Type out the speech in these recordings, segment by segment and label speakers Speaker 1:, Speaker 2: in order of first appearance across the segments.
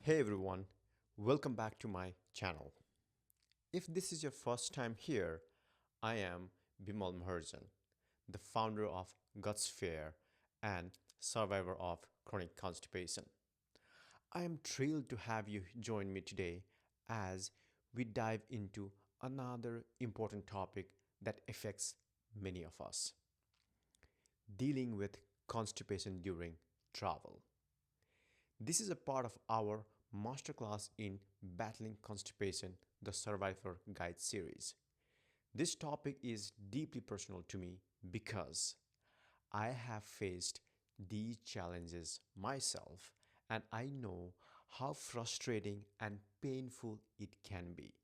Speaker 1: Hey everyone, welcome back to my channel. If this is your first time here, I am Bimal Maharjan, the founder of Fissure and survivor of chronic constipation. I am thrilled to have you join me today as we dive into another important topic that affects many of us: dealing with constipation during travel. This is a part of our Masterclass in Battling Constipation, the Survivor Guide series. This topic is deeply personal to me because I have faced these challenges myself and I know how frustrating and painful it can be.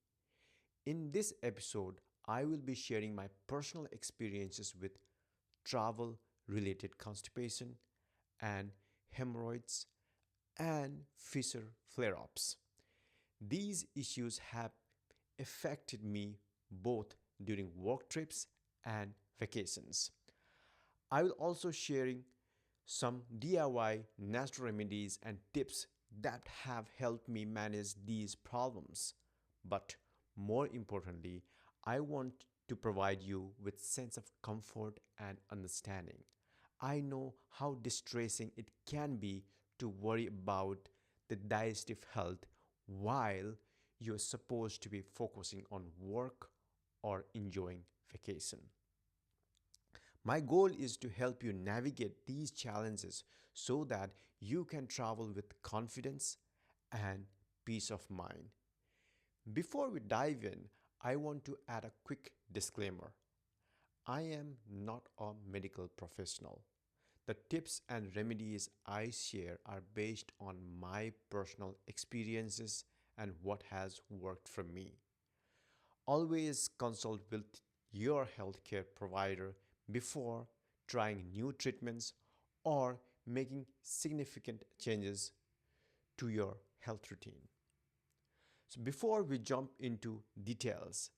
Speaker 1: In this episode, I will be sharing my personal experiences with travel related constipation and hemorrhoids and fissure flare ups. These issues have affected me both during work trips and vacations. I will also sharing some DIY natural remedies and tips that have helped me manage these problems. But more importantly, I want to provide you with sense of comfort and understanding. I know how distressing it can be to worry about the digestive health while you're supposed to be focusing on work or enjoying vacation. My goal is to help you navigate these challenges so that you can travel with confidence and peace of mind. Before we dive in, I want to add a quick disclaimer. I am not a medical professional. The tips and remedies I share are based on my personal experiences and what has worked for me. Always consult with your healthcare provider before trying new treatments or making significant changes to your health routine. So, before we jump into details,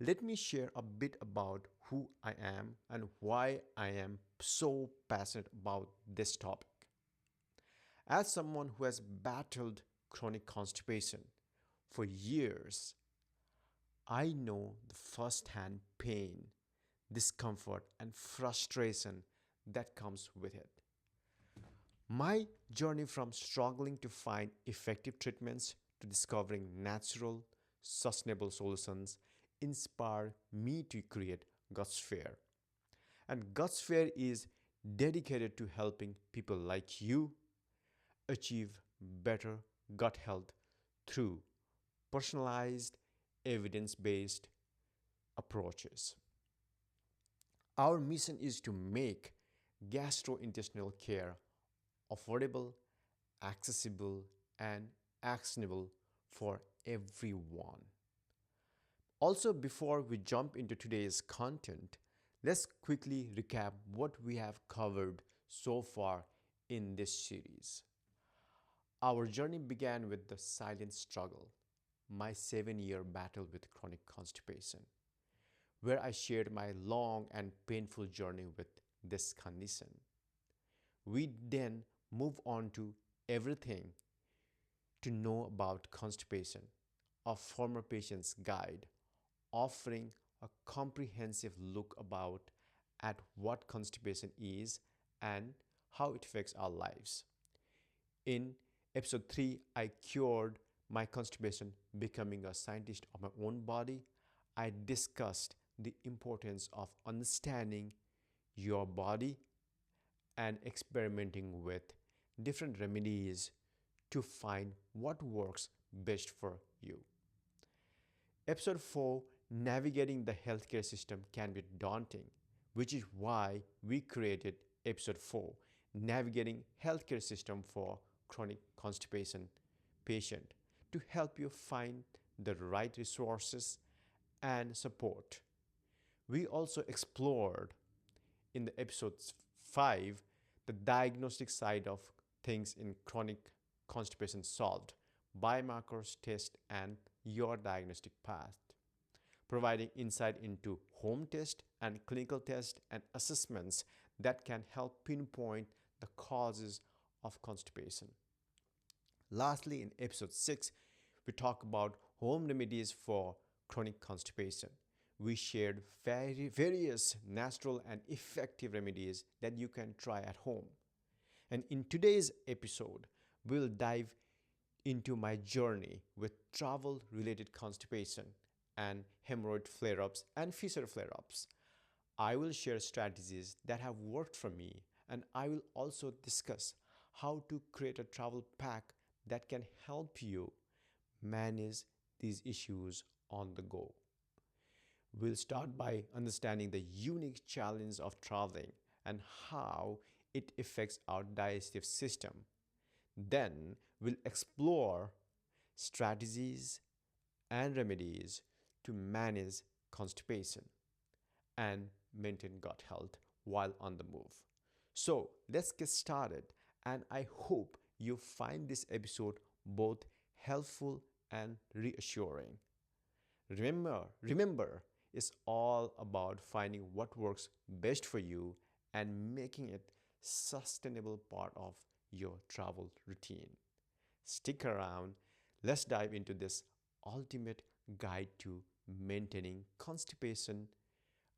Speaker 1: let me share a bit about who I am and why I am so passionate about this topic. As someone who has battled chronic constipation for years, I know the first-hand pain, discomfort, and frustration that comes with it. My journey from struggling to find effective treatments to discovering natural, sustainable solutions inspired me to create Sphere. And Sphere is dedicated to helping people like you achieve better gut health through personalized, evidence based approaches. Our mission is to make gastrointestinal care affordable, accessible, and actionable for everyone. Also, before we jump into today's content, let's quickly recap what we have covered so far in this series. Our journey began with the silent struggle, my 7-year battle with chronic constipation, where I shared my long and painful journey with this condition. We then move on to everything to know about constipation, a former patient's guide, offering a comprehensive look about at what constipation is and how it affects our lives. In episode 3, I cured my constipation, becoming a scientist of my own body. I discussed the importance of understanding your body and experimenting with different remedies to find what works best for you. Episode 4, navigating the healthcare system can be daunting, which is why we created episode 4, navigating healthcare system for chronic constipation patient, to help you find the right resources and support. We also explored in the episode 5 the diagnostic side of things in chronic constipation solved, biomarkers test and your diagnostic path, providing insight into home test and clinical test and assessments that can help pinpoint the causes of constipation. Lastly, in episode 6, we talk about home remedies for chronic constipation. We shared various natural and effective remedies that you can try at home. And in today's episode, we'll dive into my journey with travel related constipation and hemorrhoid flare ups and fissure flare ups. I will share strategies that have worked for me, and I will also discuss how to create a travel pack that can help you manage these issues on the go. We'll start by understanding the unique challenge of traveling and how it affects our digestive system. Then we'll explore strategies and remedies to manage constipation and maintain gut health while on the move. So let's get started, and I hope you find this episode both helpful and reassuring. Remember, it's all about finding what works best for you and making it sustainable part of your travel routine. Stick around. Let's dive into this ultimate guide to maintaining constipation.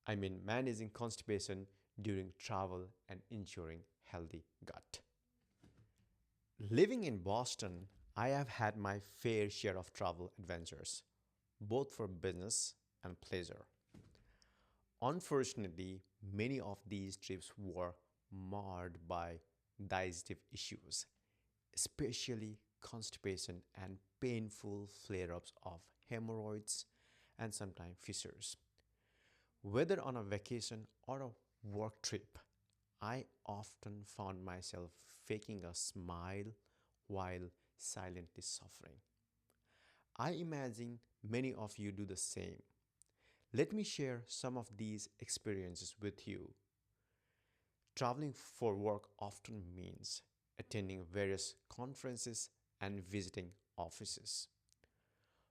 Speaker 1: Managing constipation during travel and ensuring healthy gut. Living in Boston, I have had my fair share of travel adventures, both for business and pleasure. Unfortunately, many of these trips were marred by digestive issues, especially constipation and painful flare ups of hemorrhoids and sometimes fissures. Whether on a vacation or a work trip, I often found myself faking a smile while silently suffering. I imagine many of you do the same. Let me share some of these experiences with you. Traveling for work often means attending various conferences and visiting offices.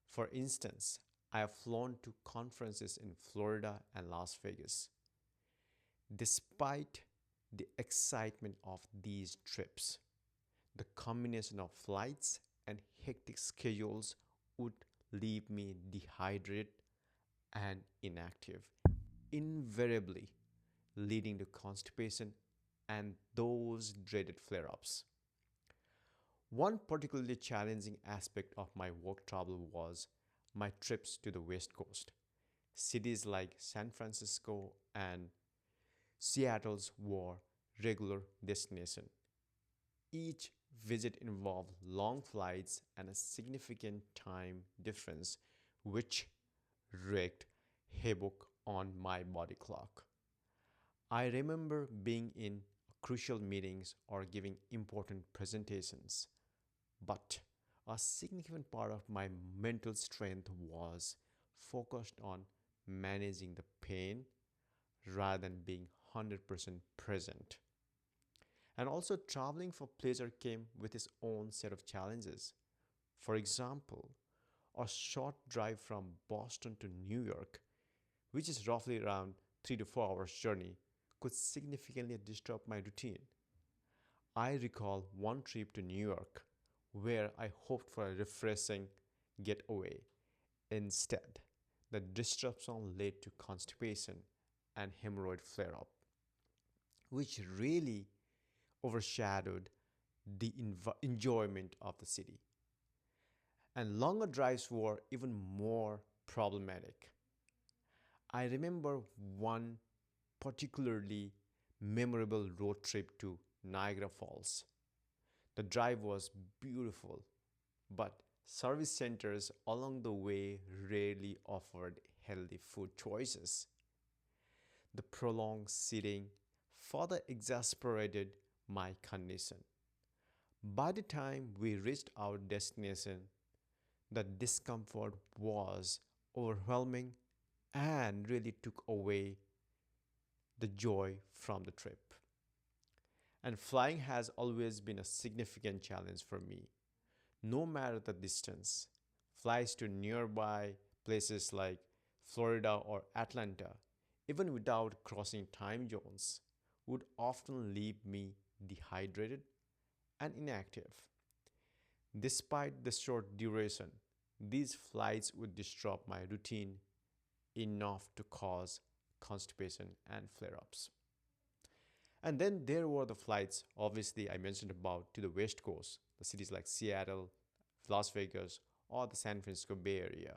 Speaker 1: For instance, I have flown to conferences in Florida and Las Vegas. Despite the excitement of these trips, the combination of flights and hectic schedules would leave me dehydrated and inactive, invariably leading to constipation and those dreaded flare ups. One particularly challenging aspect of my work travel was my trips to the West Coast. Cities like San Francisco and Seattle's were regular destination. Each visit involved long flights and a significant time difference, which wreaked havoc on my body clock. I remember being in crucial meetings or giving important presentations, but a significant part of my mental strength was focused on managing the pain rather than being 100% present. And also, traveling for pleasure came with its own set of challenges. For example, a short drive from Boston to New York, which is roughly around 3 to 4 hours journey, could significantly disrupt my routine. I recall one trip to New York where I hoped for a refreshing getaway. Instead, the disruption led to constipation and hemorrhoid flare up, which really overshadowed the enjoyment of the city. And longer drives were even more problematic. I remember one particularly memorable road trip to Niagara Falls. The drive was beautiful, but service centers along the way rarely offered healthy food choices. The prolonged sitting further exasperated my condition. By the time we reached our destination, the discomfort was overwhelming and really took away the joy from the trip. And flying has always been a significant challenge for me, no matter the distance. Flights to nearby places like Florida or Atlanta, even without crossing time zones, would often leave me dehydrated and inactive. Despite the short duration, these flights would disrupt my routine enough to cause constipation and flare ups. And then there were the flights, obviously, I mentioned about to the West Coast, the cities like Seattle, Las Vegas, or the San Francisco Bay Area.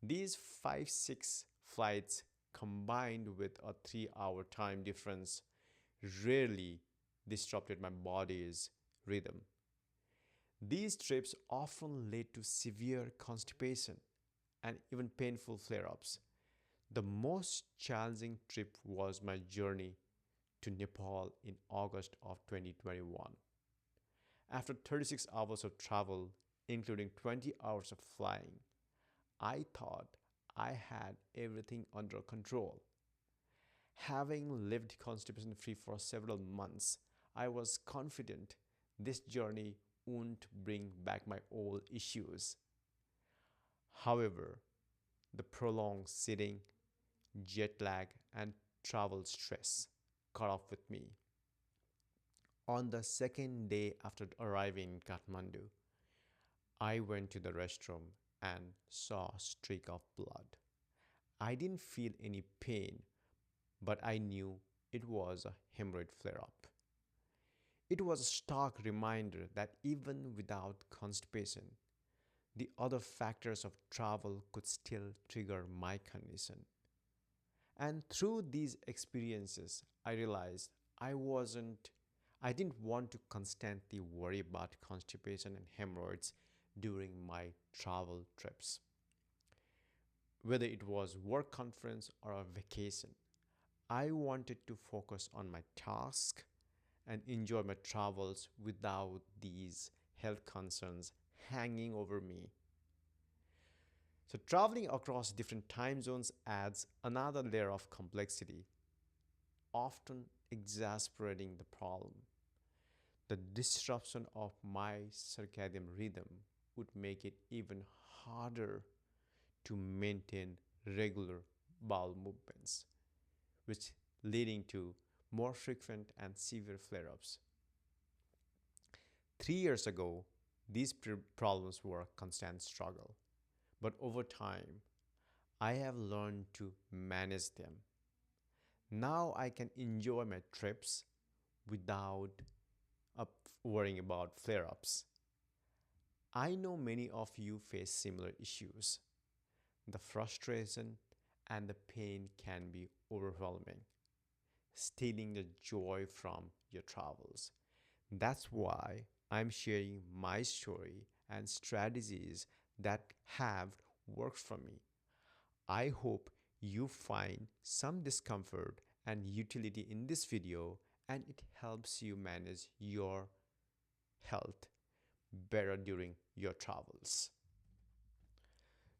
Speaker 1: These 5, 6 flights combined with a 3 hour time difference rarely disrupted my body's rhythm. These trips often led to severe constipation and even painful flare ups. The most challenging trip was my journey to Nepal in August of 2021. After 36 hours of travel, including 20 hours of flying, I thought I had everything under control. Having lived constipation free for several months, I was confident this journey wouldn't bring back my old issues. However, the prolonged sitting, jet lag, and travel stress caught up with me. On the second day after arriving in Kathmandu, I went to the restroom and saw a streak of blood. I didn't feel any pain, but I knew it was a hemorrhoid flare up. It was a stark reminder that even without constipation, the other factors of travel could still trigger my condition. And through these experiences, I realized I wasn't I didn't want to constantly worry about constipation and hemorrhoids during my travel trips. Whether it was work conference or a vacation, I wanted to focus on my task and enjoy my travels without these health concerns hanging over me. So, traveling across different time zones adds another layer of complexity, often exasperating the problem. The disruption of my circadian rhythm would make it even harder to maintain regular bowel movements, which leading to more frequent and severe flare-ups. 3 years ago, these problems were a constant struggle, but over time, I have learned to manage them. Now I can enjoy my trips without up worrying about flare ups. I know many of you face similar issues. The frustration and the pain can be overwhelming, stealing the joy from your travels. That's why I'm sharing my story and strategies that have worked for me. I hope you find some discomfort and utility in this video and it helps you manage your health better during your travels.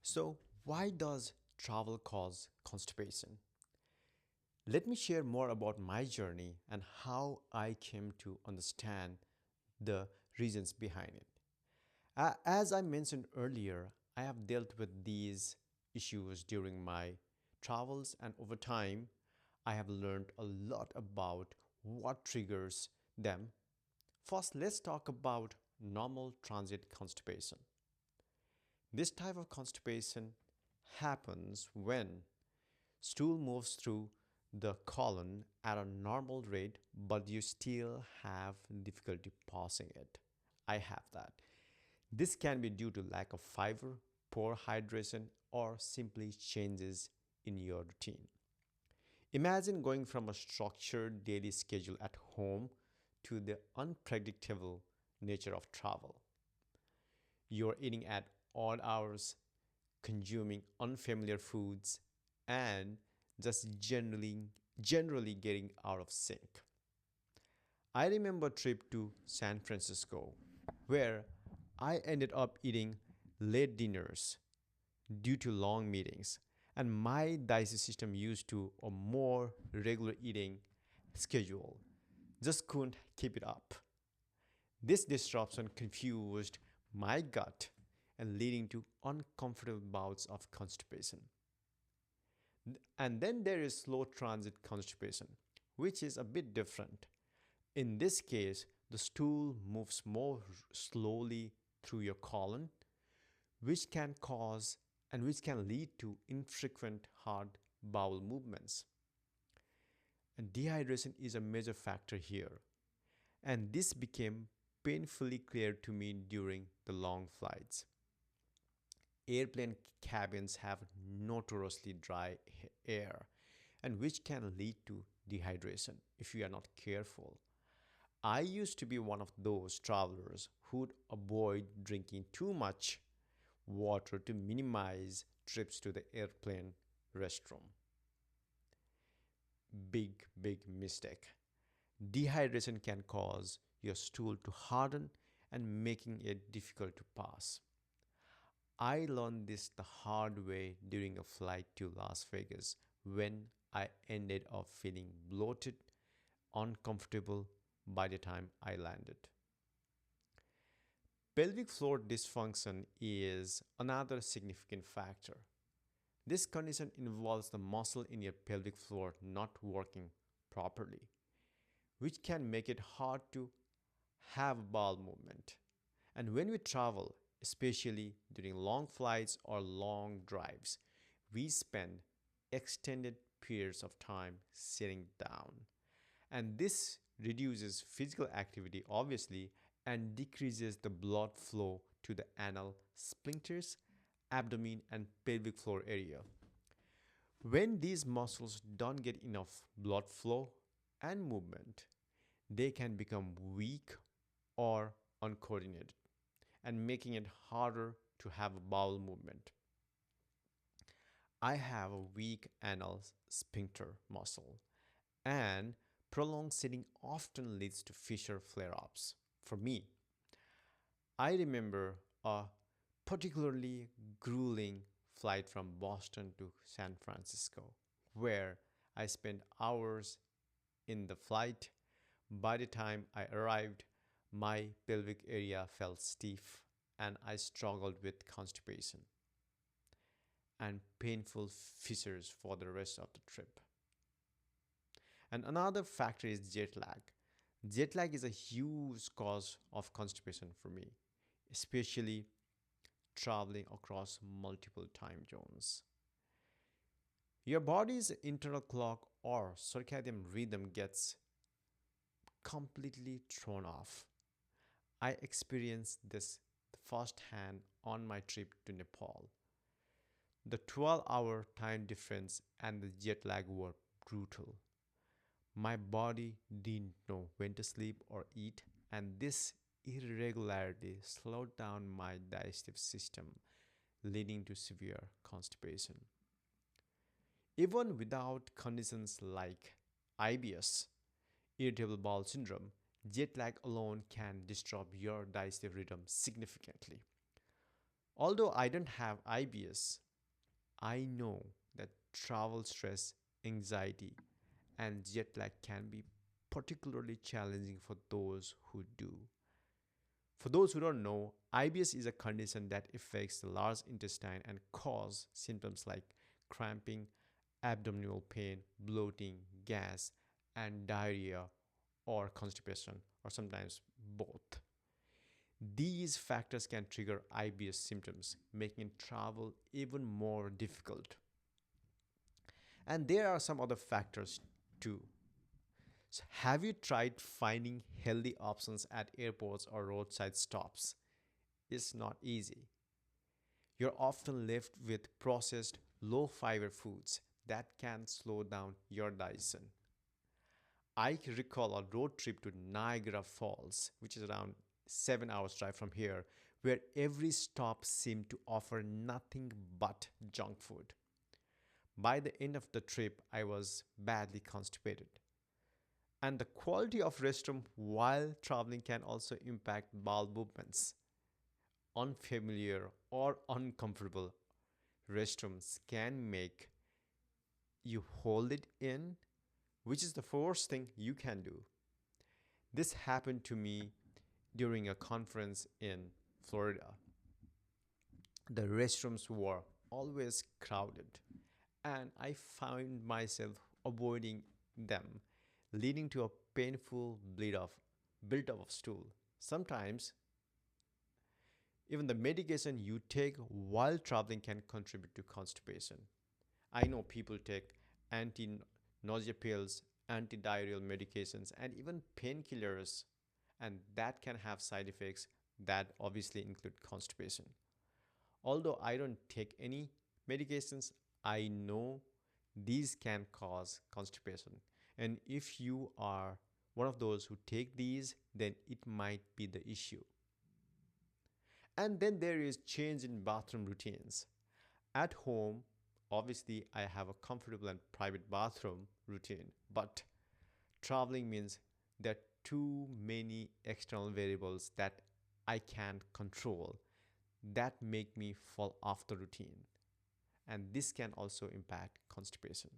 Speaker 1: So, why does travel cause constipation? Let me share more about my journey and how I came to understand the reasons behind it. As I mentioned earlier, I have dealt with these issues during my travels, and over time, I have learned a lot about what triggers them. First, let's talk about normal transit constipation. This type of constipation happens when stool moves through the colon at a normal rate, but you still have difficulty passing it. I have that. This can be due to lack of fiber, poor hydration, or simply changes in your routine. Imagine going from a structured daily schedule at home to the unpredictable nature of travel. You're eating at odd hours, consuming unfamiliar foods, and just generally getting out of sync. I remember a trip to San Francisco where I ended up eating late dinners due to long meetings, and my digestive system used to a more regular eating schedule just couldn't keep it up. This disruption confused my gut and leading to uncomfortable bouts of constipation. And then there is slow transit constipation, which is a bit different. In this case, the stool moves more slowly through your colon, which can cause and which can lead to infrequent hard bowel movements. And dehydration is a major factor here, and this became painfully clear to me during the long flights. Airplane cabins have notoriously dry air, and which can lead to dehydration if you are not careful. I used to be one of those travelers who'd avoid drinking too much water to minimize trips to the airplane restroom. Big mistake. Dehydration can cause your stool to harden and making it difficult to pass. I learned this the hard way during a flight to Las Vegas when I ended up feeling bloated, uncomfortable by the time I landed. Pelvic floor dysfunction is another significant factor. This condition involves the muscle in your pelvic floor not working properly, which can make it hard to have bowel movement. And when we travel, especially during long flights or long drives, we spend extended periods of time sitting down. And this reduces physical activity, obviously, and decreases the blood flow to the anal sphincters, abdomen, and pelvic floor area. When these muscles don't get enough blood flow and movement, they can become weak or uncoordinated and making it harder to have a bowel movement. I have a weak anal sphincter muscle, and prolonged sitting often leads to fissure flare ups. For me, I remember a particularly grueling flight from Boston to San Francisco, where I spent hours in the flight. By the time I arrived, my pelvic area felt stiff and I struggled with constipation and painful fissures for the rest of the trip. And another factor is jet lag. Jet lag is a huge cause of constipation for me, especially traveling across multiple time zones. Your body's internal clock or circadian rhythm gets completely thrown off. I experienced this firsthand on my trip to Nepal. The 12-hour time difference and the jet lag were brutal. My body didn't know when to sleep or eat, and this irregularity slowed down my digestive system, leading to severe constipation. Even without conditions like IBS, irritable bowel syndrome, jet lag alone can disrupt your digestive rhythm significantly. Although I don't have IBS, I know that travel stress, anxiety, and jet lag can be particularly challenging for those who do. For those who don't know, IBS is a condition that affects the large intestine and cause symptoms like cramping, abdominal pain, bloating, gas, and diarrhea or constipation, or sometimes both. These factors can trigger IBS symptoms, making travel even more difficult. And there are some other factors too. So have you tried finding healthy options at airports or roadside stops? It's not easy. You're often left with processed, low fiber foods that can slow down your digestion. I recall a road trip to Niagara Falls, which is around 7 hours drive from here, where every stop seemed to offer nothing but junk food. By the end of the trip, I was badly constipated. And the quality of restroom while traveling can also impact bowel movements. Unfamiliar or uncomfortable restrooms can make you hold it in, which is the worst thing you can do. This happened to me during a conference in Florida. The restrooms were always crowded, and I found myself avoiding them, leading to a painful buildup of stool. Sometimes Even the medication you take while traveling can contribute to constipation. I know people take anti nausea pills, antidiarrheal medications, and even painkillers, and that can have side effects that obviously include constipation. Although I don't take any medications, I know these can cause constipation. And if you are one of those who take these, then it might be the issue. And then there is change in bathroom routines. At home, obviously, I have a comfortable and private bathroom routine, but traveling means there are too many external variables that I can't control that make me fall off the routine. And this can also impact constipation.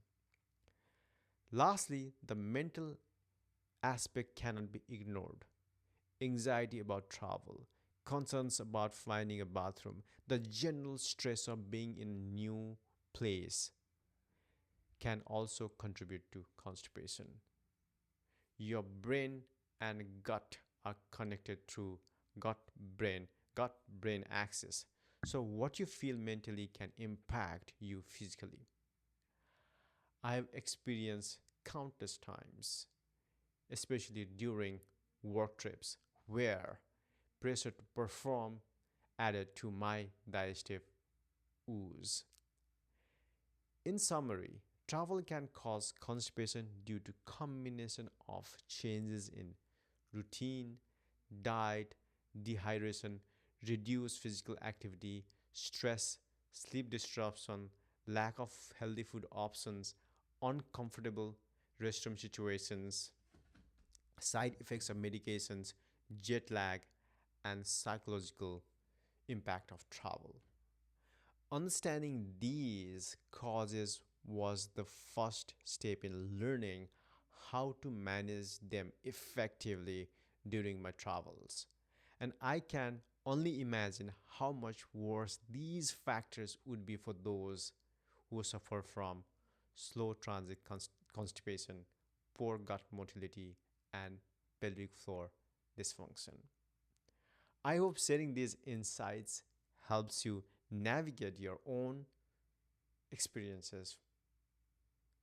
Speaker 1: Lastly, the mental aspect cannot be ignored. Anxiety about travel, concerns about finding a bathroom, the general stress of being in a new place can also contribute to constipation. Your brain and gut are connected through gut brain gut brain axis. So what you feel mentally can impact you physically. I have experienced countless times, especially during work trips, where pressure to perform added to my digestive ooze. In summary, travel can cause constipation due to combination of changes in routine, diet, dehydration, reduced physical activity, stress, sleep disruption, lack of healthy food options, uncomfortable restroom situations, side effects of medications, jet lag, and psychological impact of travel. Understanding these causes was the first step in learning how to manage them effectively during my travels. And I can only imagine how much worse these factors would be for those who suffer from slow transit constipation, poor gut motility, and pelvic floor dysfunction. I hope sharing these insights helps you navigate your own experiences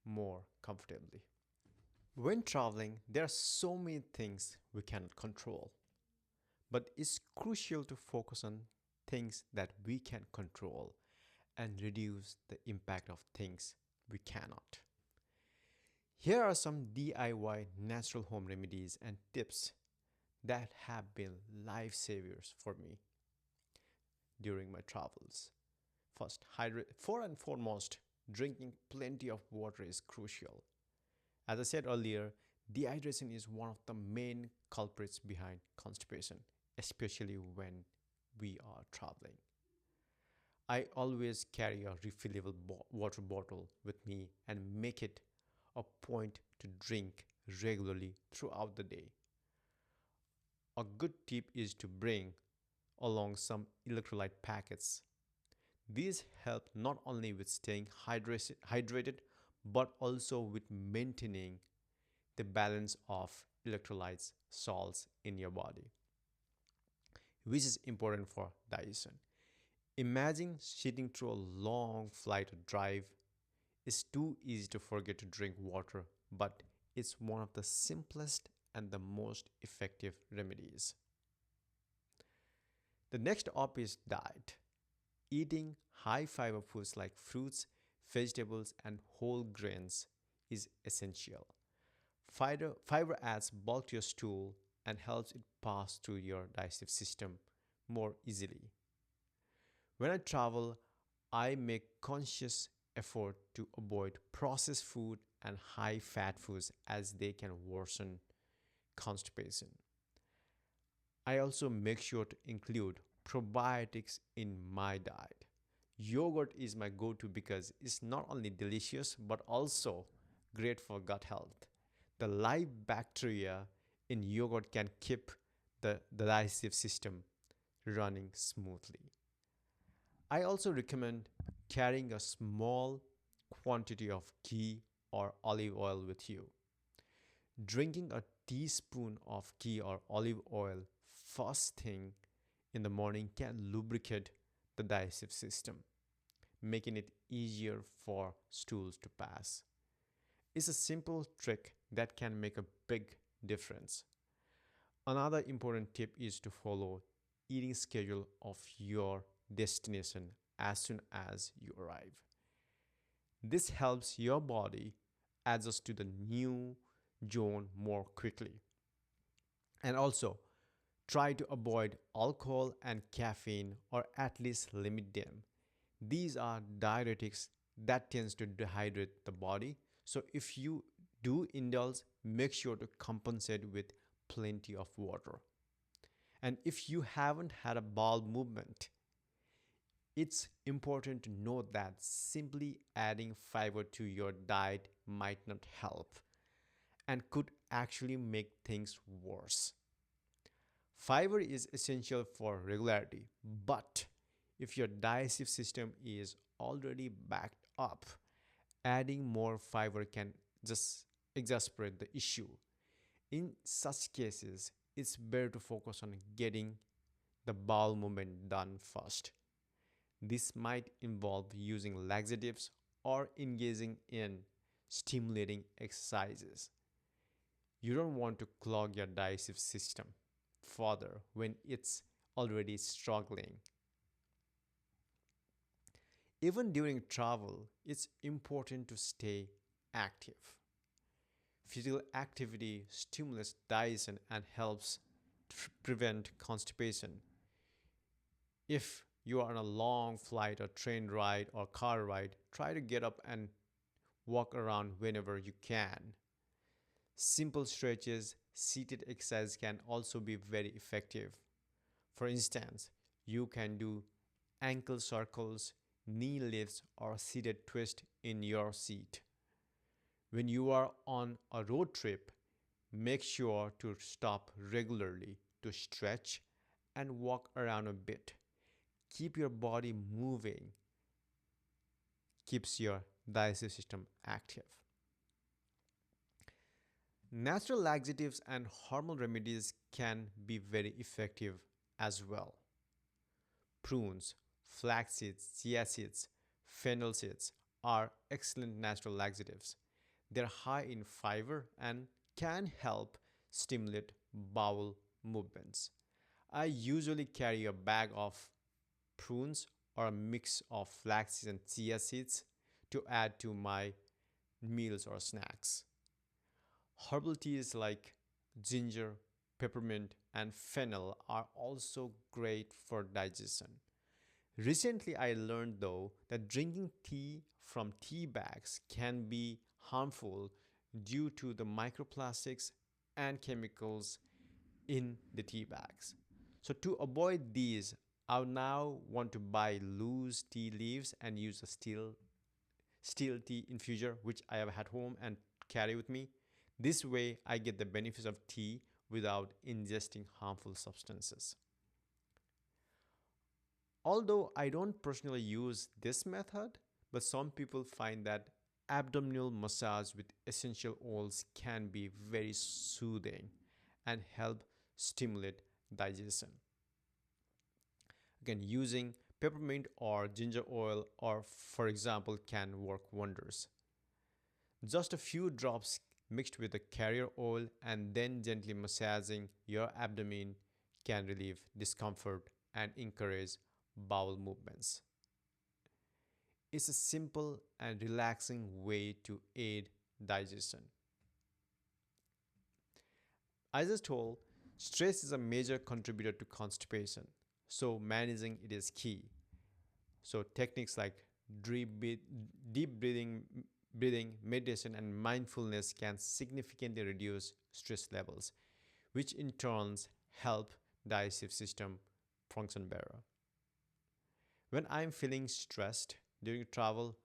Speaker 1: more comfortably. When traveling, there are so many things we cannot control, but it's crucial to focus on things that we can control and reduce the impact of things we cannot. Here are some DIY natural home remedies and tips that have been lifesavers for me during my travels. First, for and foremost, drinking plenty of water is crucial. As I said earlier, dehydration is one of the main culprits behind constipation, especially when we are traveling. I always carry a refillable water bottle with me and make it a point to drink regularly throughout the day. A good tip is to bring along some electrolyte packets. These help not only with staying hydrated but also with maintaining the balance of electrolytes, salts in your body, which is important for digestion. Imagine sitting through a long flight or drive. It's too easy to forget to drink water, but it's one of the simplest and the most effective remedies. The next up is diet. Eating high fiber foods like fruits, vegetables, and whole grains is essential. Fiber adds bulk to your stool and helps it pass through your digestive system more easily. When I travel, I make conscious effort to avoid processed food and high fat foods as they can worsen constipation. I also make sure to include probiotics in my diet. Yogurt is my go to because it's not only delicious but also great for gut health. The live bacteria in yogurt can keep the digestive system running smoothly. I also recommend carrying a small quantity of ghee or olive oil with you. Drinking a teaspoon of ghee or olive oil first thing in the morning can lubricate the digestive system, making it easier for stools to pass. It's a simple trick that can make a big difference. Another important tip is to follow eating schedule of your destination as soon as you arrive. This helps your body adjust to the new zone more quickly. And also, try to avoid alcohol and caffeine or at least limit them. These are diuretics that tends to dehydrate the body. So if you do indulge, make sure to compensate with plenty of water. And if you haven't had a bowel movement, it's important to note that simply adding fiber to your diet might not help and could actually make things worse. Fiber is essential for regularity, but if your digestive system is already backed up, adding more fiber can just exacerbate the issue. In such cases, it's better to focus on getting the bowel movement done first. This might involve using laxatives or engaging in stimulating exercises. You don't want to clog your digestive system further when it's already struggling. Even during travel, it's important to stay active. Physical activity stimulates digestion and helps prevent constipation. If you are on a long flight or train ride or car ride, try to get up and walk around whenever you can. Simple stretches, seated exercise can also be very effective. For instance, you can do ankle circles, knee lifts, or seated twist in your seat. When you are on a road trip, make sure to stop regularly to stretch and walk around a bit. Keep your body moving, keeps your digestive system active. Natural laxatives and hormonal remedies can be very effective as well. Prunes, flax seeds, chia seeds, fennel seeds are excellent natural laxatives. They're high in fiber and can help stimulate bowel movements. I usually carry a bag of prunes or a mix of flax seeds and chia seeds to add to my meals or snacks. Herbal teas like ginger, peppermint, and fennel are also great for digestion. Recently, I learned though that drinking tea from tea bags can be harmful due to the microplastics and chemicals in the tea bags. So, to avoid these, I now want to buy loose tea leaves and use a steel tea infuser, which I have at home and carry with me. This way, I get the benefits of tea without ingesting harmful substances. Although I don't personally use this method, but some people find that abdominal massage with essential oils can be very soothing and help stimulate digestion. Again, using peppermint or ginger oil or for example can work wonders. Just a few drops mixed with the carrier oil and then gently massaging your abdomen can relieve discomfort and encourage bowel movements. It's a simple and relaxing way to aid digestion. As I told, stress is a major contributor to constipation, so managing it is key. So techniques like deep breathing, meditation, and mindfulness can significantly reduce stress levels, which in turns help digestive system function better. When I'm feeling stressed during travel,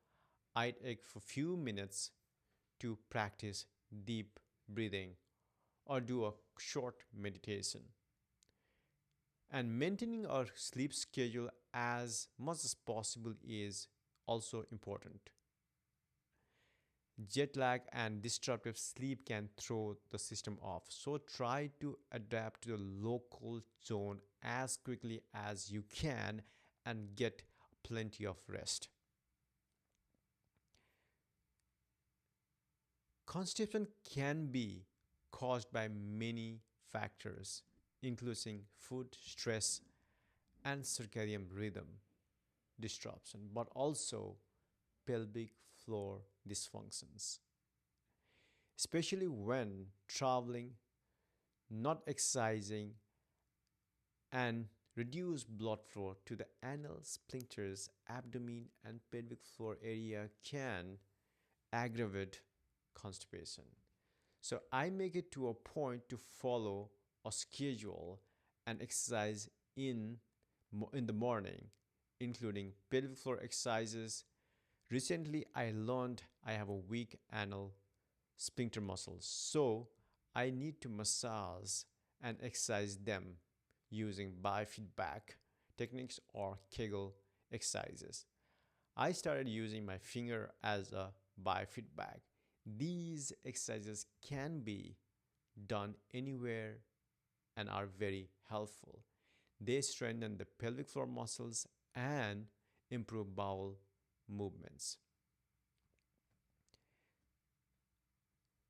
Speaker 1: I take a few minutes to practice deep breathing or do a short meditation. And maintaining our sleep schedule as much as possible is also important. Jet lag and disruptive sleep can throw the system off. So try to adapt to the local zone as quickly as you can and get plenty of rest. Constipation can be caused by many factors, including food, stress, and circadian rhythm disruption, but also pelvic floor dysfunctions, especially when traveling, not exercising, and reduced blood flow to the anal sphincters, abdomen, and pelvic floor area can aggravate constipation. So I make it to a point to follow a schedule and exercise in the morning, including pelvic floor exercises. Recently, I learned I have a weak anal sphincter muscles, so I need to massage and exercise them using biofeedback techniques or Kegel exercises. I started using my finger as a biofeedback. These exercises can be done anywhere and are very helpful. They strengthen the pelvic floor muscles and improve bowel movements.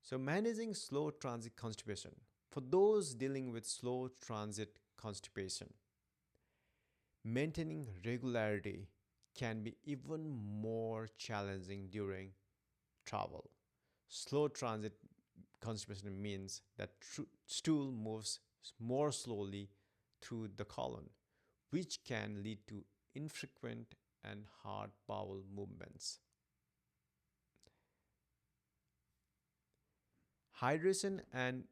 Speaker 1: So, managing slow transit constipation. For those dealing with slow transit constipation, maintaining regularity can be even more challenging during travel. Slow transit constipation means that stool moves more slowly through the colon, which can lead to infrequent and hard bowel movements. Hydration and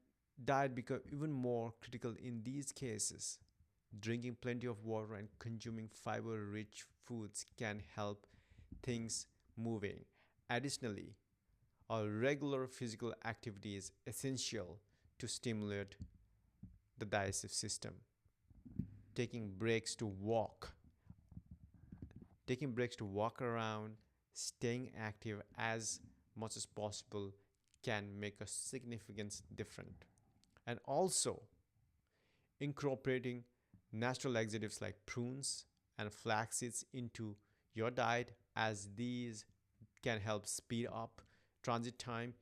Speaker 1: diet become even more critical in these cases. Drinking plenty of water and consuming fiber rich foods can help things moving. Additionally, a regular physical activity is essential to stimulate the digestive system. Taking breaks to walk, taking breaks to walk around, staying active as much as possible can make a significant difference. And also, incorporating natural laxatives like prunes and flax seeds into your diet, as these can help speed up transit time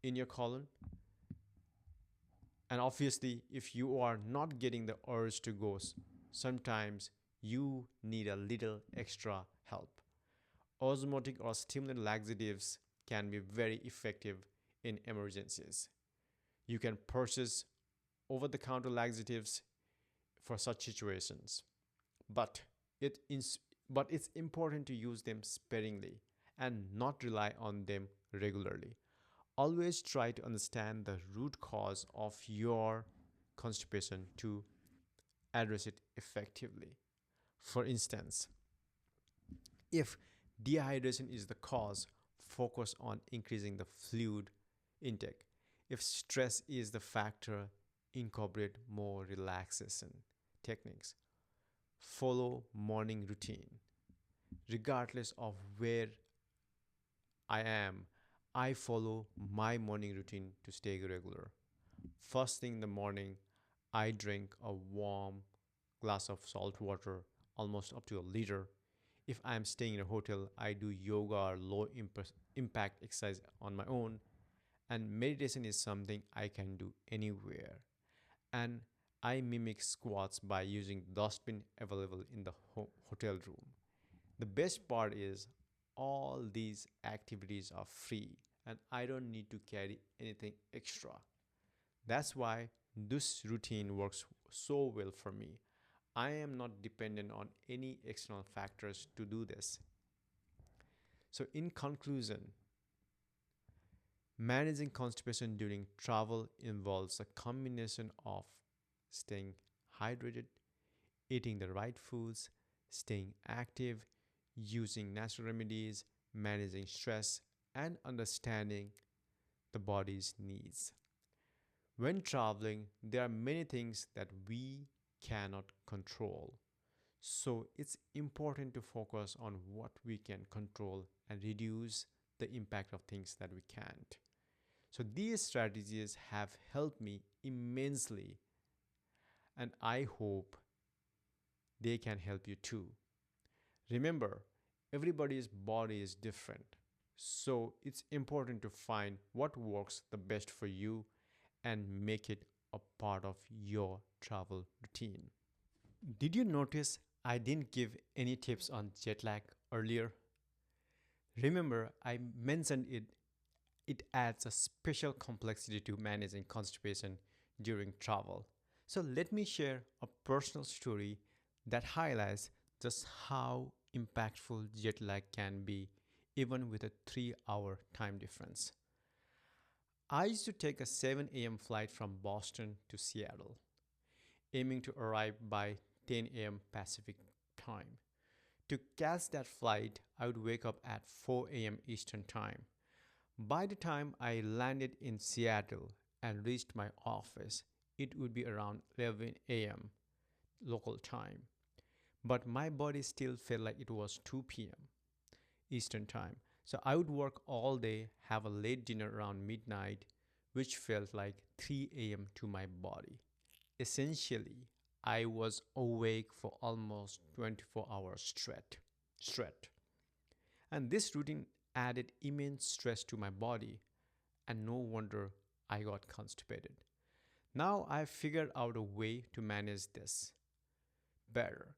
Speaker 1: in your colon. And obviously, if you are not getting the urge to go, sometimes you need a little extra help. Osmotic or stimulant laxatives can be very effective in emergencies. You can purchase over the counter laxatives for such situations, but it is but it's important to use them sparingly and not rely on them regularly. Always try to understand the root cause of your constipation to address it effectively. For instance, if dehydration is the cause, focus on increasing the fluid intake. If stress is the factor, incorporate more relaxation techniques. Follow morning routine. Regardless of where I am, I follow my morning routine to stay regular. First thing in the morning, I drink a warm glass of salt water, almost up to a liter. If I'm staying in a hotel, I do yoga or low impact exercise on my own. And meditation is something I can do anywhere. And I mimic squats by using dustbin available in the hotel room. The best part is all these activities are free and I don't need to carry anything extra. That's why this routine works so well for me. I am not dependent on any external factors to do this. So, in conclusion, managing constipation during travel involves a combination of staying hydrated, eating the right foods, staying active, using natural remedies, managing stress, and understanding the body's needs. When traveling, there are many things that we cannot control. So it's important to focus on what we can control and reduce the impact of things that we can't. So these strategies have helped me immensely, and I hope they can help you too. Remember, everybody's body is different, so it's important to find what works the best for you and make it a part of your travel routine. Did you notice I didn't give any tips on jet lag earlier? Remember, I mentioned it adds a special complexity to managing constipation during travel. So let me share a personal story that highlights just how impactful jet lag can be, even with a 3-hour time difference. I used to take a 7 a.m. flight from Boston to Seattle, aiming to arrive by 10 a.m. Pacific time. To catch that flight, I would wake up at 4 a.m. Eastern time. By the time I landed in Seattle and reached my office, it would be around 11 a.m. local time. But my body still felt like it was 2 p.m. Eastern time. So I would work all day, have a late dinner around midnight, which felt like 3 a.m. to my body. Essentially, I was awake for almost 24 hours straight. And this routine added immense stress to my body, and no wonder I got constipated. Now I figured out a way to manage this better.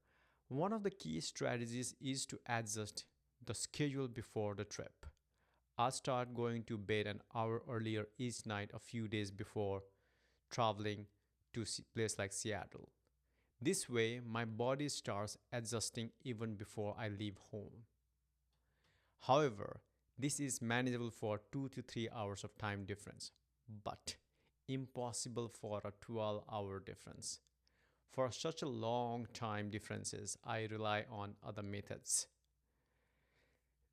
Speaker 1: One of the key strategies is to adjust the schedule before the trip. I'll start going to bed an hour earlier each night a few days before traveling to a place like Seattle. This way, my body starts adjusting even before I leave home. However, this is manageable for 2 to 3 hours of time difference, but impossible for a 12-hour difference. For such a long time differences, I rely on other methods.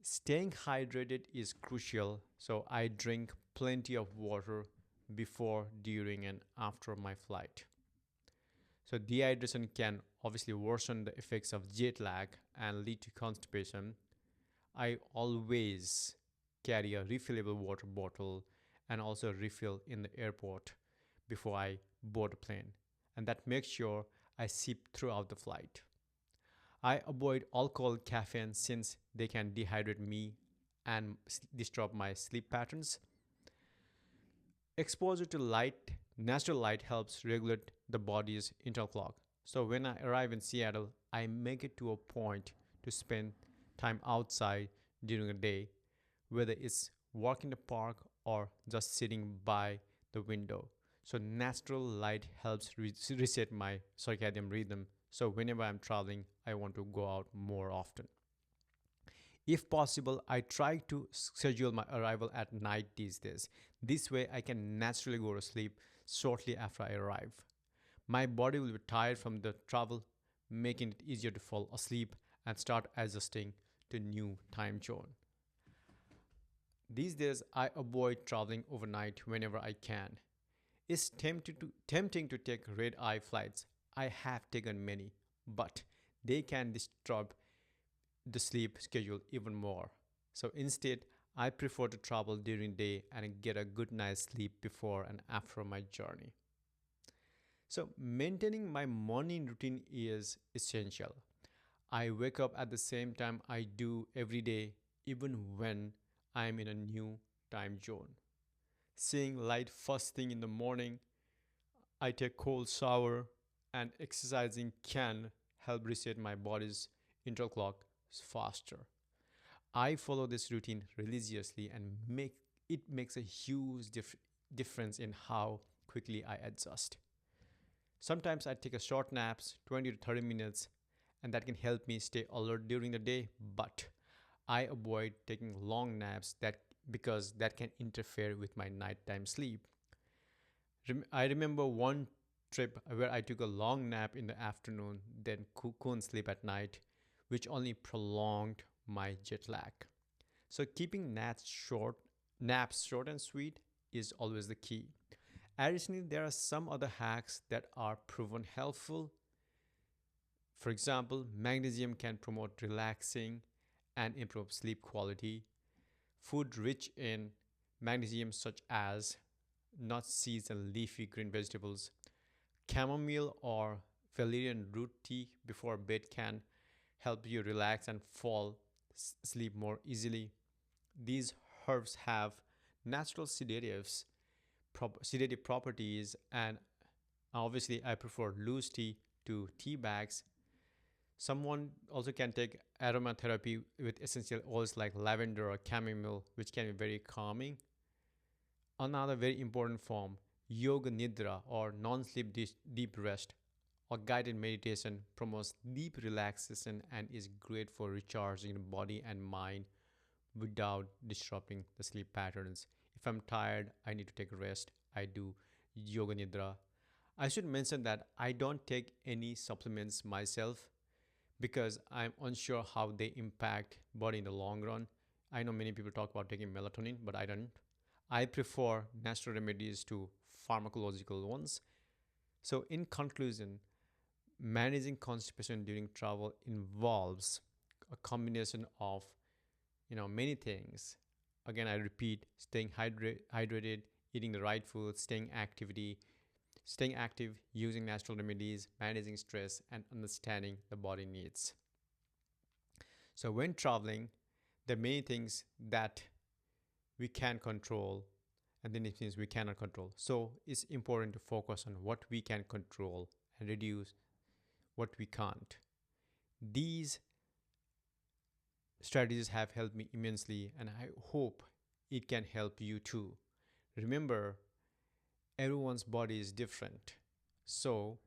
Speaker 1: Staying hydrated is crucial, so I drink plenty of water before, during, and after my flight. So, dehydration can obviously worsen the effects of jet lag and lead to constipation. I always carry a refillable water bottle and also refill in the airport before I board a plane, and that makes sure I sip throughout the flight. I avoid alcohol, caffeine since they can dehydrate me and disturb my sleep patterns. Exposure to light, natural light helps regulate the body's internal clock. So when I arrive in Seattle, I make it to a point to spend time outside during the day, whether it's walking the park or just sitting by the window. So natural light helps reset my circadian rhythm. So whenever I'm traveling, I want to go out more often. If possible, I try to schedule my arrival at night these days. This way, I can naturally go to sleep shortly after I arrive. My body will be tired from the travel, making it easier to fall asleep and start adjusting to new time zone. These days, I avoid traveling overnight whenever I can. It's tempting to take red eye flights. I have taken many, but they can disturb the sleep schedule even more. So instead, I prefer to travel during day and get a good night's sleep before and after my journey. So maintaining my morning routine is essential. I wake up at the same time I do every day, even when I'm in a new time zone. Seeing light first thing in the morning, I take cold shower, and exercising can help reset my body's internal clock faster. I follow this routine religiously and it makes a huge difference in how quickly I adjust. Sometimes I take a short naps, 20 to 30 minutes, and that can help me stay alert during the day, but I avoid taking long naps that because that can interfere with my nighttime sleep. I remember one trip where I took a long nap in the afternoon, then couldn't sleep at night, which only prolonged my jet lag. So keeping naps short and sweet is always the key. Additionally, there are some other hacks that are proven helpful. For example, magnesium can promote relaxing and improve sleep quality. Food rich in magnesium, such as nuts, seeds, and leafy green vegetables. Chamomile or valerian root tea before bed can help you relax and fall asleep more easily. These herbs have natural sedative properties, and obviously, I prefer loose tea to tea bags. Someone also can take aromatherapy with essential oils like lavender or chamomile, which can be very calming. Another very important form, yoga nidra or non-sleep deep rest or guided meditation, promotes deep relaxation and is great for recharging the body and mind without disrupting the sleep patterns. If I'm tired, I need to take a rest, I do yoga nidra. I should mention that I don't take any supplements myself because I'm unsure how they impact body in the long run. I know many people talk about taking melatonin, but I don't. I prefer natural remedies to pharmacological ones. So in conclusion, managing constipation during travel involves a combination of many things. Again, I repeat, staying hydrated, eating the right food, staying active, using natural remedies, managing stress, and understanding the body needs. So when traveling, there are many things that we can control, and then it means we cannot control. So it's important to focus on what we can control and reduce what we can't. These strategies have helped me immensely, and I hope it can help you too. Remember, everyone's body is different. So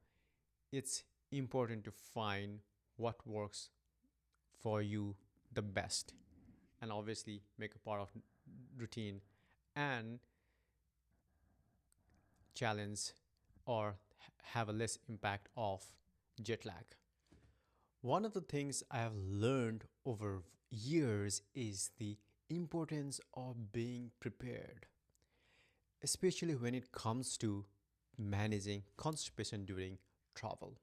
Speaker 1: it's important to find what works for you the best, and obviously make a part of routine and challenge or have a less impact of jet lag. One of the things I have learned over years is the importance of being prepared, especially when it comes to managing constipation during travel.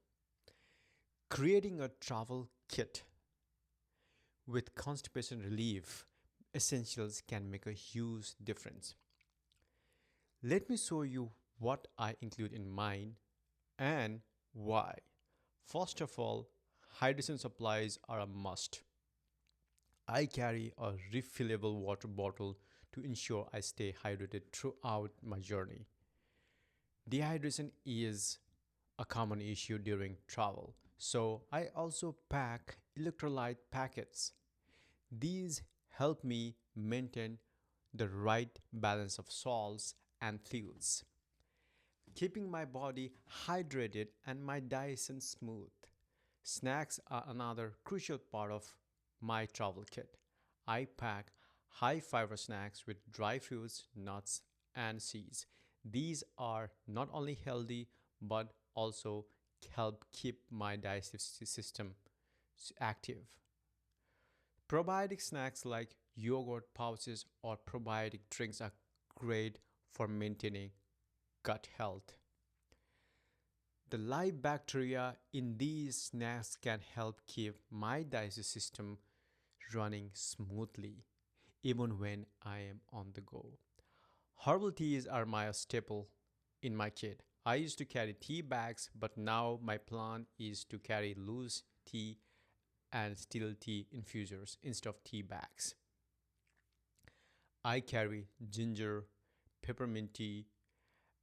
Speaker 1: Creating a travel kit with constipation relief essentials can make a huge difference. Let me show you what I include in mine and why. First of all, hydration supplies are a must. I carry a refillable water bottle to ensure I stay hydrated throughout my journey. Dehydration is a common issue during travel, so I also pack electrolyte packets. These help me maintain the right balance of salts and fluids, keeping my body hydrated and my digestion smooth. Snacks are another crucial part of my travel kit. I pack high fiber snacks with dry fruits, nuts, and seeds. These are not only healthy but also help keep my digestive system active. Probiotic snacks like yogurt pouches or probiotic drinks are great for maintaining gut health. The live bacteria in these snacks can help keep my digestive system running smoothly even when I am on the go. Herbal teas are my staple in my kit. I used to carry tea bags, but now my plan is to carry loose tea and still tea infusers instead of tea bags. I carry ginger, peppermint tea,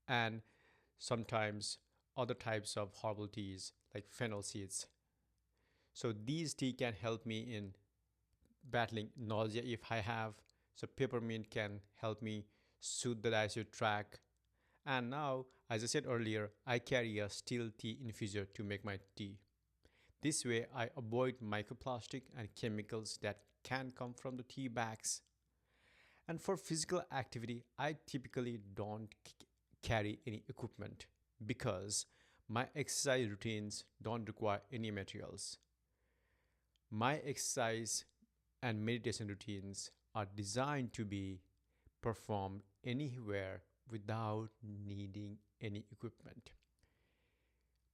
Speaker 1: and sometimes other types of herbal teas like fennel seeds. So these tea can help me in battling nausea if I have. So peppermint can help me soothe the digestive tract. And now, as I said earlier, I carry a steel tea infuser to make my tea. This way, I avoid microplastic and chemicals that can come from the tea bags. And for physical activity, I typically don't carry any equipment because my exercise routines don't require any materials. My exercise and meditation routines are designed to be performed anywhere without needing any equipment.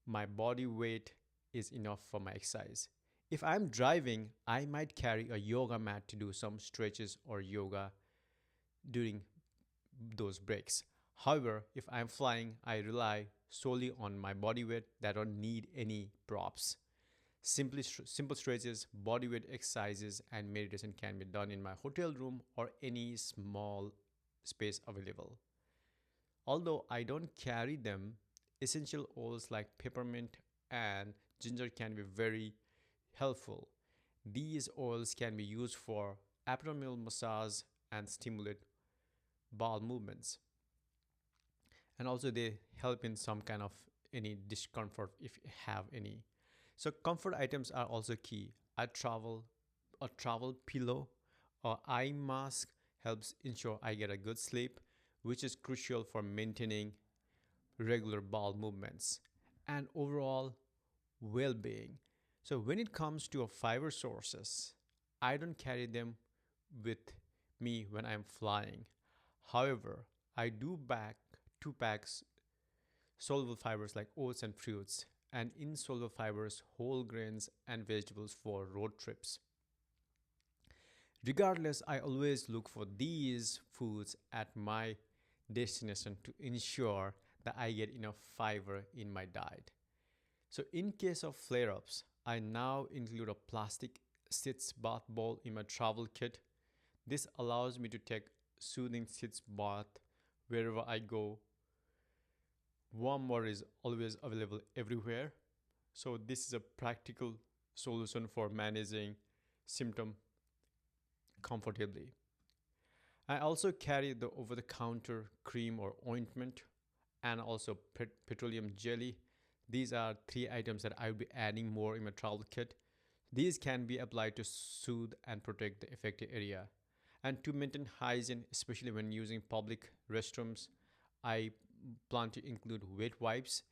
Speaker 1: My body weight is enough for my exercise. If I'm driving, I might carry a yoga mat to do some stretches or yoga during those breaks. However, if I'm flying, I rely solely on my body weight that don't need any props. Simple stretches, body weight exercises, and meditation can be done in my hotel room or any small space available. Although I don't carry them, essential oils like peppermint and ginger can be very helpful. These oils can be used for abdominal massage and stimulate bowel movements. And also they help in some kind of any discomfort if you have any. So comfort items are also key. A travel pillow or eye mask helps ensure I get a good sleep, which is crucial for maintaining regular bowel movements and overall well-being. So when it comes to fiber sources, I don't carry them with me when I'm flying. However, I do pack 2 packs soluble fibers like oats and fruits, and insoluble fibers, whole grains, and vegetables for road trips. Regardless, I always look for these foods at my destination to ensure that I get enough fiber in my diet. So, in case of flare ups, I now include a plastic sitz bath bowl in my travel kit. This allows me to take soothing sitz bath wherever I go. Warm water is always available everywhere. So this is a practical solution for managing symptom comfortably. I also carry the over-the-counter cream or ointment and also petroleum jelly. These are 3 items that I will be adding more in my travel kit. These can be applied to soothe and protect the affected area. And to maintain hygiene, especially when using public restrooms, I plan to include wet wipes.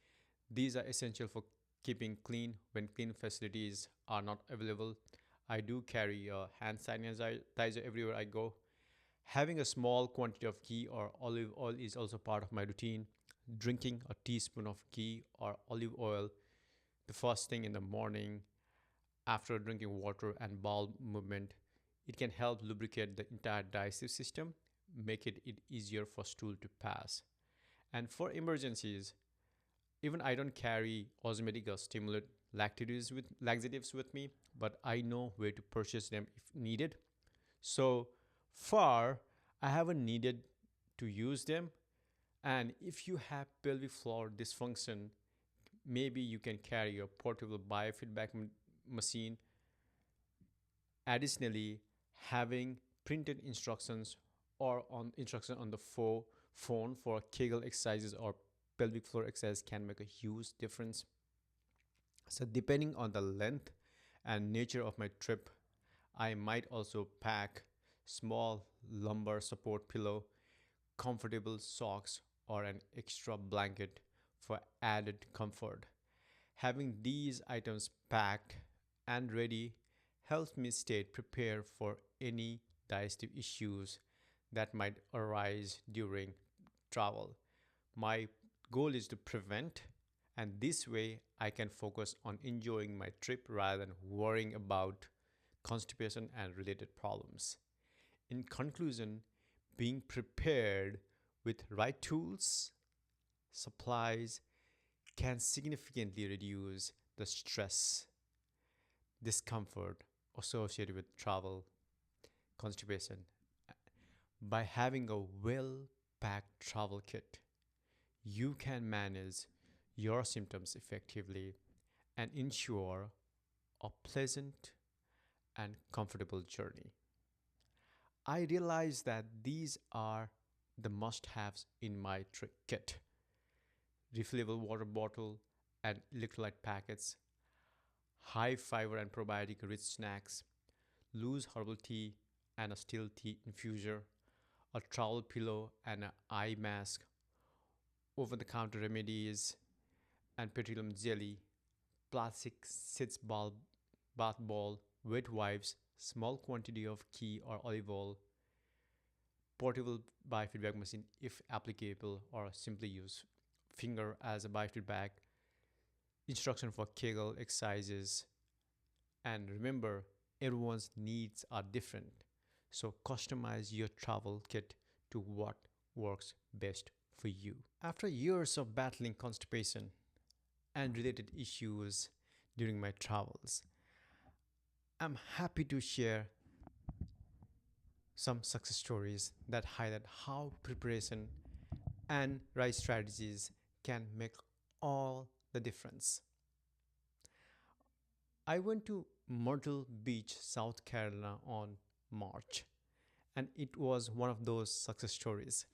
Speaker 1: These are essential for keeping clean when clean facilities are not available. I do carry a hand sanitizer everywhere I go. Having a small quantity of ghee or olive oil is also part of my routine. Drinking a teaspoon of ghee or olive oil the first thing in the morning after drinking water and bowel movement, it can help lubricate the entire digestive system, make it easier for stool to pass. And for emergencies, even I don't carry osmotic or stimulant laxatives with me, but I know where to purchase them if needed. So far, I haven't needed to use them. And if you have pelvic floor dysfunction, maybe you can carry a portable biofeedback machine. Additionally, having printed instructions or on instruction on the phone for Kegel exercises or pelvic floor exercise can make a huge difference. So depending on the length and nature of my trip, I might also pack small lumbar support pillow, comfortable socks, or an extra blanket for added comfort. Having these items packed and ready helps me stay prepared for any digestive issues that might arise during travel. My goal is to prevent, and this way I can focus on enjoying my trip rather than worrying about constipation and related problems. In conclusion, being prepared with right tools, supplies can significantly reduce the stress, discomfort associated with travel constipation. By having a well packed travel kit, you can manage your symptoms effectively and ensure a pleasant and comfortable journey. I realize that these are the must haves in my kit: refillable water bottle and electrolyte packets, high fiber and probiotic rich snacks, loose herbal tea and a still tea infuser, a travel pillow and an eye mask, over the counter remedies and petroleum jelly, plastic sitz ball, bath ball, wet wipes, small quantity of ghee or olive oil, portable biofeedback machine if applicable, or simply use finger as a biofeedback, instruction for Kegel exercises. And remember, everyone's needs are different. So customize your travel kit to what works best for you. After years of battling constipation and related issues during my travels, I'm happy to share some success stories that highlight how preparation and right strategies can make all the difference. I went to Myrtle Beach, South Carolina on March, and it was one of those success stories.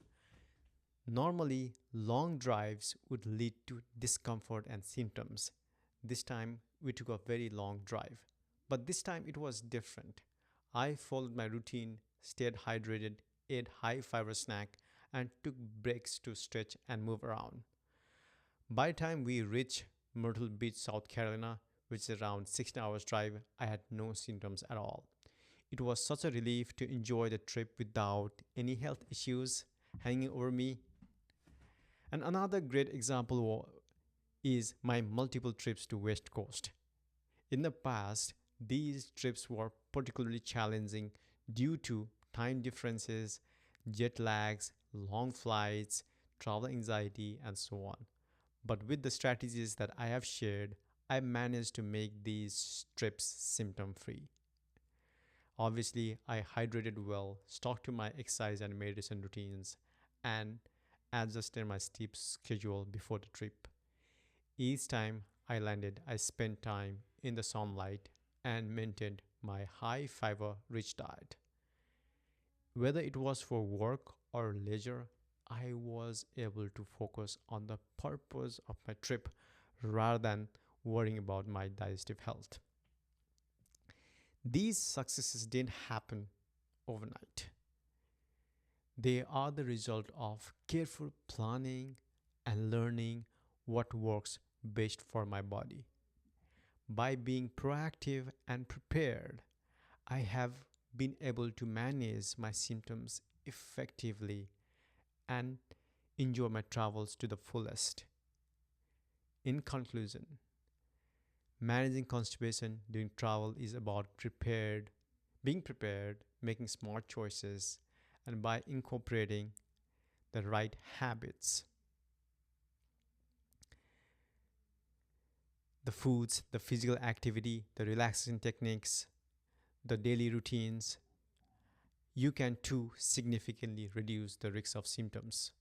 Speaker 1: Normally, long drives would lead to discomfort and symptoms. This time, we took a very long drive, but this time it was different. I followed my routine, stayed hydrated, ate high fiber snack, and took breaks to stretch and move around. By the time we reached Myrtle Beach, South Carolina, which is around 16 hours drive, I had no symptoms at all. It was such a relief to enjoy the trip without any health issues hanging over me. And another great example is my multiple trips to West Coast. In the past, these trips were particularly challenging due to time differences, jet lags, long flights, travel anxiety, and so on. But with the strategies that I have shared, I managed to make these trips symptom free. Obviously, I hydrated well, stuck to my exercise and medicine routines, and adjusted my sleep schedule before the trip. Each time I landed, I spent time in the sunlight and maintained my high fiber rich diet. Whether it was for work or leisure, I was able to focus on the purpose of my trip rather than worrying about my digestive health. These successes didn't happen overnight. They are the result of careful planning and learning what works best for my body. By being proactive and prepared, I have been able to manage my symptoms effectively and enjoy my travels to the fullest. In conclusion, managing constipation during travel is about being prepared, making smart choices, and by incorporating the right habits, the foods, the physical activity, the relaxation techniques, the daily routines, you can too significantly reduce the risk of symptoms.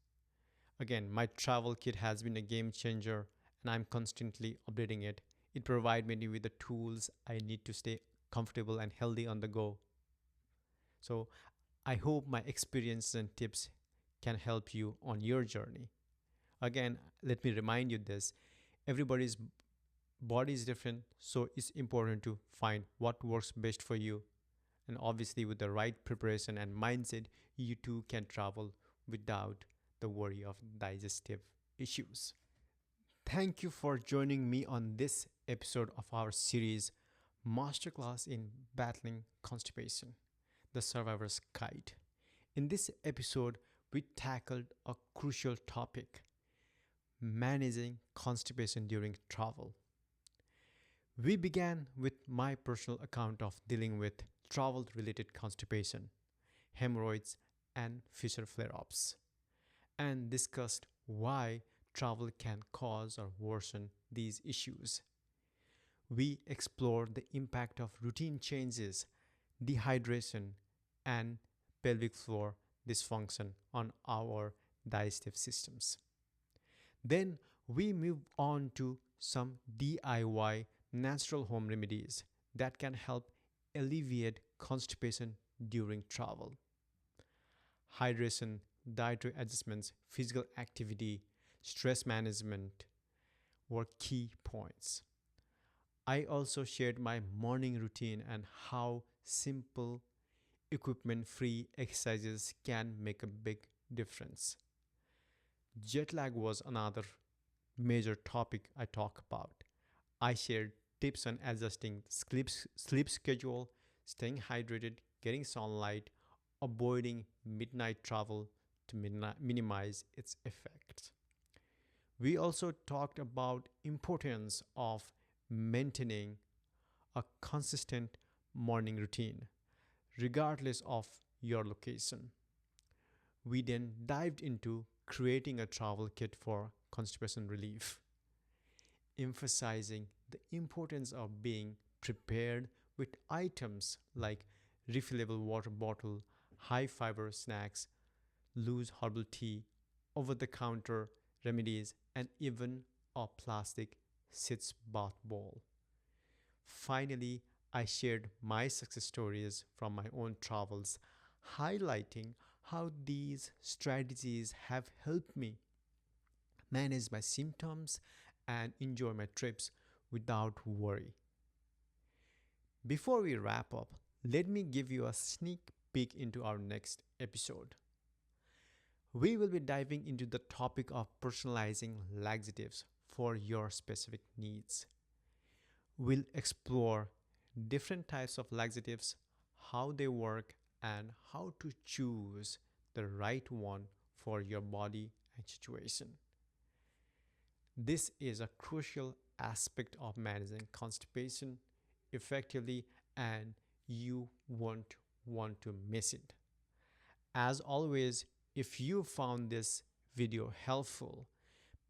Speaker 1: Again, my travel kit has been a game changer and I'm constantly updating it. It provides me with the tools I need to stay comfortable and healthy on the go. So, I hope my experiences and tips can help you on your journey. Again, let me remind you this, everybody's body is different, so it's important to find what works best for you. And obviously, with the right preparation and mindset, you too can travel without the worry of digestive issues. Thank you for joining me on this episode of our series Masterclass in Battling Constipation, the Survivor's Guide. In this episode, we tackled a crucial topic, managing constipation during travel. We began with my personal account of dealing with travel related constipation, hemorrhoids, and fissure flare ups, and discussed why travel can cause or worsen these issues. We explored the impact of routine changes, dehydration, and pelvic floor dysfunction on our digestive systems. Then we move on to some DIY natural home remedies that can help alleviate constipation during travel. Hydration, dietary adjustments, physical activity, stress management were key points. I also shared my morning routine and how simple, equipment free exercises can make a big difference. Jet lag was another major topic I talk about. I shared tips on adjusting sleep schedule, staying hydrated, getting sunlight, avoiding midnight travel to minimize its effects. We also talked about importance of maintaining a consistent morning routine regardless of your location. We then dived into creating a travel kit for constipation relief, emphasizing the importance of being prepared with items like refillable water bottle, high fiber snacks, loose herbal tea, over the counter remedies, and even a plastic sitz bath bowl. Finally, I shared my success stories from my own travels, highlighting how these strategies have helped me manage my symptoms and enjoy my trips without worry. Before we wrap up, let me give you a sneak peek into our next episode. We will be diving into the topic of personalizing laxatives for your specific needs. We'll explore different types of laxatives, how they work, and how to choose the right one for your body and situation. This is a crucial aspect of managing constipation effectively, and you won't want to miss it. As always, if you found this video helpful,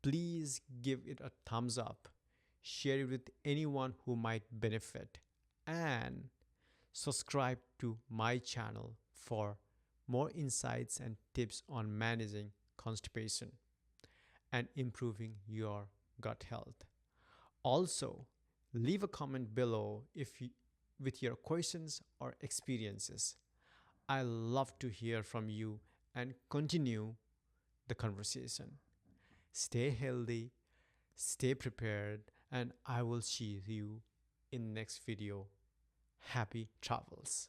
Speaker 1: please give it a thumbs up, share it with anyone who might benefit, and subscribe to my channel for more insights and tips on managing constipation and improving your gut health. Also, leave a comment below with your questions or experiences. I love to hear from you and continue the conversation. Stay healthy, stay prepared, and I will see you in next video. Happy travels.